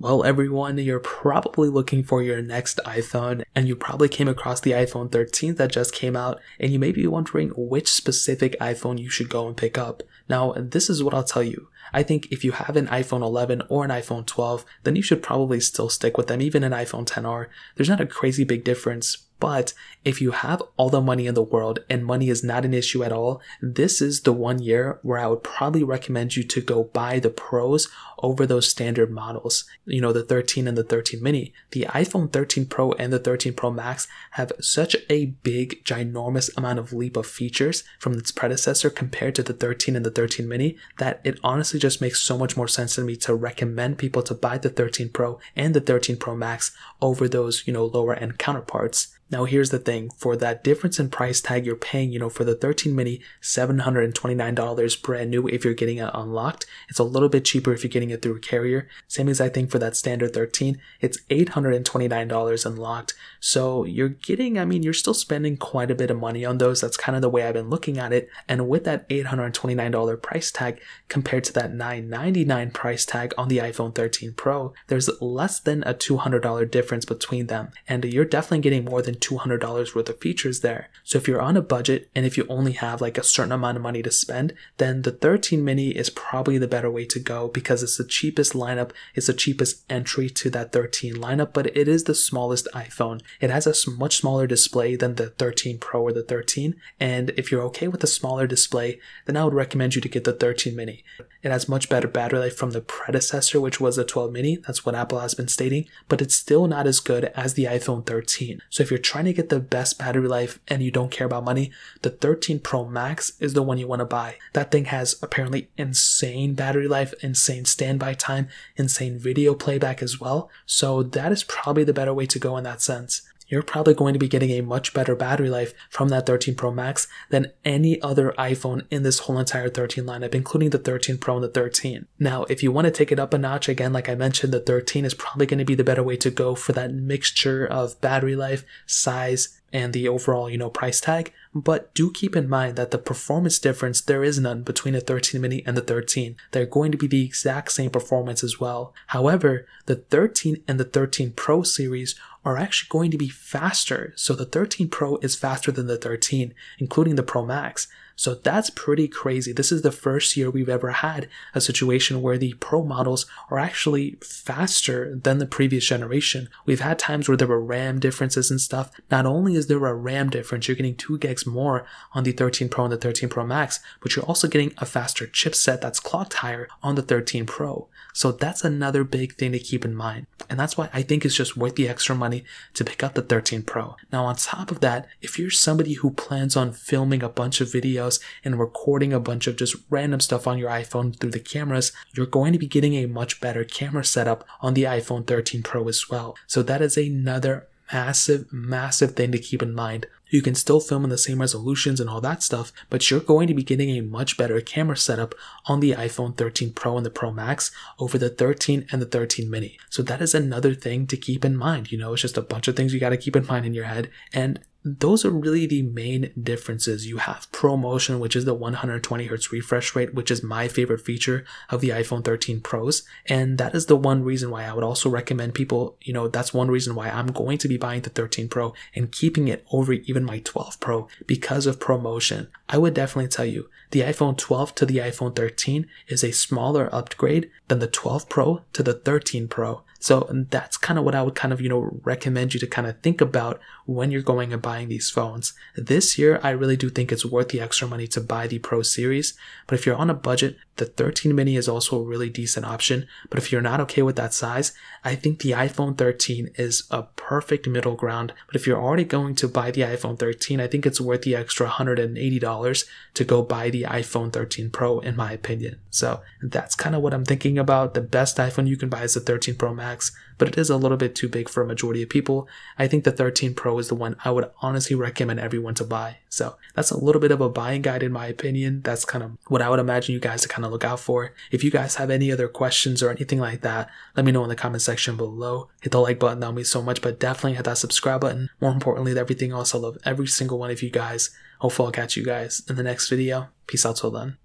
Well, everyone, you're probably looking for your next iPhone, and you probably came across the iPhone 13 that just came out, and you may be wondering which specific iPhone you should go and pick up. Now, this is what I'll tell you. I think if you have an iPhone 11 or an iPhone 12, then you should probably still stick with them, even an iPhone 10R. There's not a crazy big difference. But if you have all the money in the world and money is not an issue at all, this is the one year where I would probably recommend you to go buy the Pros over those standard models. You know, the 13 and the 13 mini. The iPhone 13 Pro and the 13 Pro Max have such a big, ginormous amount of leap of features from its predecessor compared to the 13 and the 13 mini that it honestly just makes so much more sense to me to recommend people to buy the 13 Pro and the 13 Pro Max over those, lower end counterparts. Now here's the thing, for that difference in price tag you're paying, for the 13 mini, $729 brand new if you're getting it unlocked. It's a little bit cheaper if you're getting it through a carrier. Same as I think for that standard 13, it's $829 unlocked. So you're getting, you're still spending quite a bit of money on those. That's kind of the way I've been looking at it. And with that $829 price tag compared to that $999 price tag on the iPhone 13 Pro, there's less than a $200 difference between them. And you're definitely getting more than $200 worth of features there. So if you're on a budget and if you only have like a certain amount of money to spend, then the 13 mini is probably the better way to go because it's the cheapest lineup, it's the cheapest entry to that 13 lineup, but it is the smallest iPhone. It has a much smaller display than the 13 Pro or the 13, and if you're okay with a smaller display, then I would recommend you to get the 13 mini. It has much better battery life from the predecessor, which was the 12 mini. That's what Apple has been stating, but it's still not as good as the iPhone 13. So if you're trying to get the best battery life and you don't care about money, the 13 Pro Max is the one you want to buy. That thing has apparently insane battery life, insane standby time, insane video playback as well. So that is probably the better way to go in that sense. You're probably going to be getting a much better battery life from that 13 Pro Max than any other iPhone in this whole entire 13 lineup, including the 13 Pro and the 13. Now, if you want to take it up a notch, again, like I mentioned, the 13 is probably going to be the better way to go for that mixture of battery life, size, and the overall, price tag. But do keep in mind that the performance difference, there is none between the 13 mini and the 13. They're going to be the exact same performance as well. However, the 13 and the 13 Pro series are actually going to be faster. So the 13 Pro is faster than the 13, including the Pro Max. So that's pretty crazy. This is the first year we've ever had a situation where the Pro models are actually faster than the previous generation. We've had times where there were RAM differences and stuff. Not only is there a RAM difference, you're getting 2 gigs more on the 13 Pro and the 13 Pro Max, but you're also getting a faster chipset that's clocked higher on the 13 Pro. So that's another big thing to keep in mind. And that's why I think it's just worth the extra money to pick up the 13 Pro. Now on top of that, if you're somebody who plans on filming a bunch of videos and recording a bunch of just random stuff on your iPhone through the cameras, you're going to be getting a much better camera setup on the iPhone 13 Pro as well. So that is another massive thing to keep in mind. You can still film in the same resolutions and all that stuff, but you're going to be getting a much better camera setup on the iPhone 13 Pro and the Pro Max over the 13 and the 13 mini. So that is another thing to keep in mind. It's just a bunch of things you got to keep in mind in your head. And those are really the main differences. You have ProMotion, which is the 120 Hz refresh rate, which is my favorite feature of the iPhone 13 Pros. And that is the one reason why I would also recommend people, that's one reason why I'm going to be buying the 13 Pro and keeping it over even my 12 Pro because of ProMotion. I would definitely tell you the iPhone 12 to the iPhone 13 is a smaller upgrade than the 12 Pro to the 13 Pro. So that's kind of what I would recommend you to kind of think about when you're going and buying these phones. This year, I really do think it's worth the extra money to buy the Pro series. But if you're on a budget, the 13 mini is also a really decent option. But if you're not okay with that size, I think the iPhone 13 is a perfect middle ground. But if you're already going to buy the iPhone 13, I think it's worth the extra $180 to go buy the iPhone 13 Pro, in my opinion. So that's kind of what I'm thinking about. The best iPhone you can buy is the 13 Pro Max, but it is a little bit too big for a majority of people. I think the 13 Pro is the one I would honestly recommend everyone to buy. So that's a little bit of a buying guide in my opinion. That's kind of what I would imagine you guys to kind of look out for. If you guys have any other questions or anything like that, let me know in the comment section below. Hit the like button, that would mean so much, but definitely hit that subscribe button. More importantly than everything else, I love every single one of you guys. Hopefully I'll catch you guys in the next video. Peace out till then.